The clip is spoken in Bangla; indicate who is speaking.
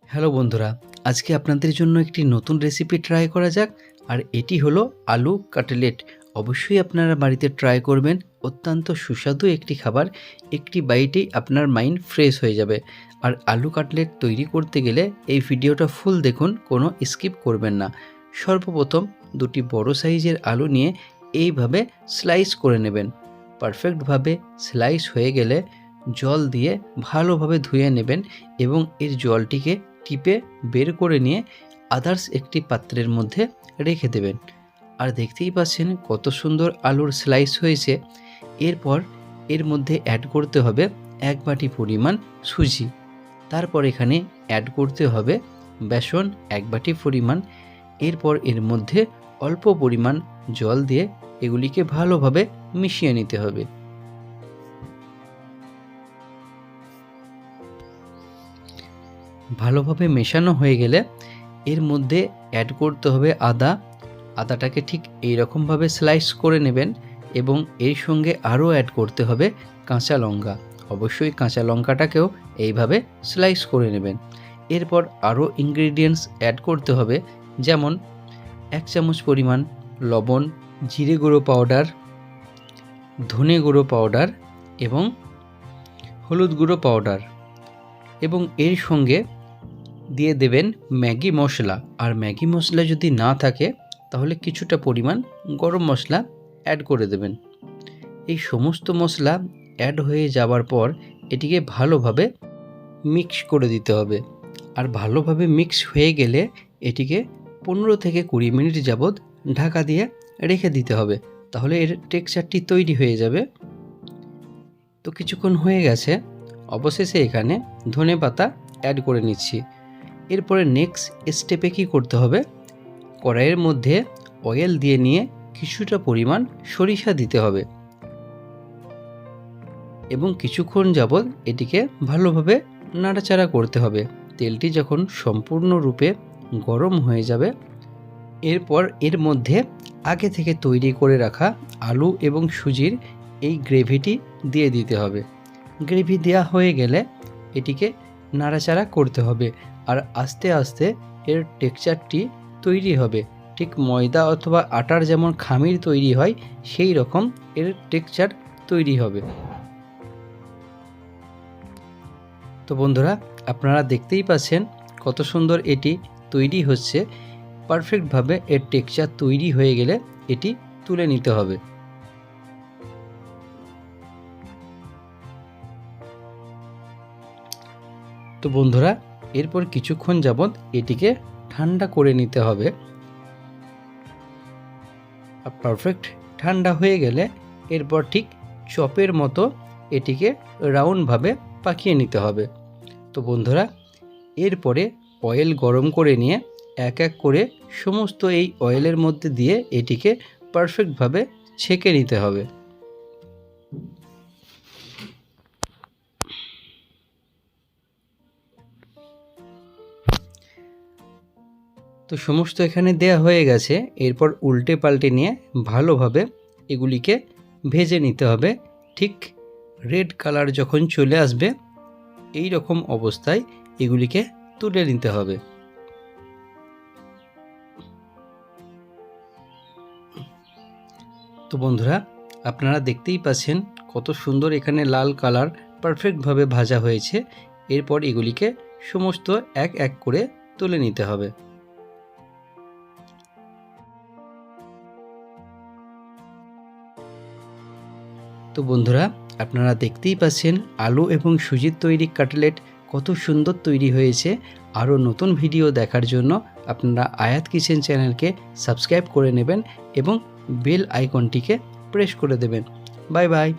Speaker 1: হ্যালো বন্ধুরা, আজকে আপনাদের জন্য একটি নতুন রেসিপি ট্রাই করা যাক। আর এটি হলো আলু কাটলেট। অবশ্যই আপনারা বাড়িতে ট্রাই করবেন। অত্যন্ত সুস্বাদু একটি খাবার, একটি বাইটেই আপনার মাইন্ড ফ্রেশ হয়ে যাবে। আর আলু কাটলেট তৈরি করতে গেলে এই ভিডিওটা ফুল দেখুন, কোনো স্কিপ করবেন না। সর্বপ্রথম দুটি বড় সাইজের আলু নিয়ে এইভাবে স্লাইস করে নেবেন। পারফেক্টভাবে স্লাইস হয়ে গেলে জল দিয়ে ভালোভাবে ধুয়ে নেবেন এবং এর জলটিকে টিপে বের করে নিয়ে আদার্স একটি পাত্রের মধ্যে রেখে দেবেন। আর দেখতেই পাচ্ছেন কত সুন্দর আলুর স্লাইস হয়েছে। এরপর এর মধ্যে অ্যাড করতে হবে 1 বাটি পরিমাণ সুজি। তারপর এখানে অ্যাড করতে হবে বেসন 1 বাটি পরিমাণ। এরপর এর মধ্যে অল্প পরিমাণ জল দিয়ে এগুলিকে ভালোভাবে মিশিয়ে নিতে হবে। ভালোভাবে মেশানো হয়ে গেলে এর মধ্যে অ্যাড করতে হবে আদাটাকে ঠিক এই রকমভাবে স্লাইস করে নেবেন এবং এর সঙ্গে আরও অ্যাড করতে হবে কাঁচা লঙ্কা। অবশ্যই কাঁচা লঙ্কাটাকেও এইভাবে স্লাইস করে নেবেন। এরপর আরও ইনগ্রেডিয়েন্টস অ্যাড করতে হবে, যেমন 1 চামচ পরিমাণ লবণ, জিরে গুঁড়ো পাউডার, ধনে গুঁড়ো পাউডার এবং হলুদ গুঁড়ো পাউডার, এবং এর সঙ্গে দিয়ে দেবেন ম্যাগি মশলা। আর ম্যাগি মশলা যদি না থাকে তাহলে কিছুটা পরিমাণ গরম মশলা অ্যাড করে দেবেন। এই সমস্ত মশলা অ্যাড হয়ে যাওয়ার পর এটিকে ভালোভাবে মিক্স করে দিতে হবে। আর ভালোভাবে মিক্স হয়ে গেলে এটিকে 15 থেকে 20 মিনিট যাবৎ ঢাকা দিয়ে রেখে দিতে হবে, তাহলে এর টেক্সচারটি তৈরি হয়ে যাবে। তো কিছুক্ষণ হয়ে গেছে, অবশেষে এখানে ধনেপাতা অ্যাড করে নিচ্ছি। এরপরে নেক্সট স্টেপে কি করতে হবে, কড়াইয়ের মধ্যে অয়েল দিয়ে নিয়ে কিছুটা পরিমাণ সরিষা দিতে হবে এবং কিছুক্ষণ যাবৎ এটিকে ভালোভাবে নাড়াচাড়া করতে হবে। তেলটি যখন সম্পূর্ণরূপে গরম হয়ে যাবে, এরপর এর মধ্যে আগে থেকে তৈরি করে রাখা আলু এবং সুজির এই গ্রেভিটি দিয়ে দিতে হবে। গ্রেভি দেওয়া হয়ে গেলে এটিকে নাড়াচাড়া করতে হবে। আর আস্তে আস্তে এর টেক্সচারটি তৈরি হবে, ঠিক ময়দা অথবা আটার যেমন খামির তৈরি হয় সেই রকম এর টেক্সচার তৈরি হবে। তো বন্ধুরা, আপনারা দেখতেই পাচ্ছেন কত সুন্দর এটি তৈরি হচ্ছে। পারফেক্টভাবে এর টেক্সচার তৈরি হয়ে গেলে এটি তুলে নিতে হবে। তো বন্ধুরা, এরপর কিছুক্ষণ যাবৎ এটিকে ঠান্ডা করে নিতে হবে। আর পারফেক্ট ঠান্ডা হয়ে গেলে এরপর ঠিক চপের মতো এটিকে রাউন্ডভাবে পাকিয়ে নিতে হবে। তো বন্ধুরা, এরপরে অয়েল গরম করে নিয়ে এক এক করে সমস্ত এই অয়েলের মধ্যে দিয়ে এটিকে পারফেক্টভাবে ছেঁকে নিতে হবে। তো সমস্ত এখানে দেয়া হয়ে গেছে। এরপর উল্টে পাল্টে নিয়ে ভালোভাবে এগুলিকে ভেজে নিতে হবে। ঠিক রেড কালার যখন চলে আসবে এই রকম অবস্থায় এগুলিকে তুলে নিতে হবে। তো বন্ধুরা, আপনারা দেখতেই পাচ্ছেন কত সুন্দর এখানে লাল কালার পারফেক্টভাবে ভাজা হয়েছে। এরপর এগুলিকে সমস্ত এক এক করে তুলে নিতে হবে। তো বন্ধুরা, আপনারা দেখতেই পাচ্ছেন আলু এবং সুজির তৈরি কাটলেট কত সুন্দর তৈরি হয়েছে। আরও নতুন ভিডিও দেখার জন্য আপনারা আয়াত কিচেন চ্যানেলকে সাবস্ক্রাইব করে নেবেন এবং বেল আইকনটিকে প্রেস করে দেবেন। Bye bye.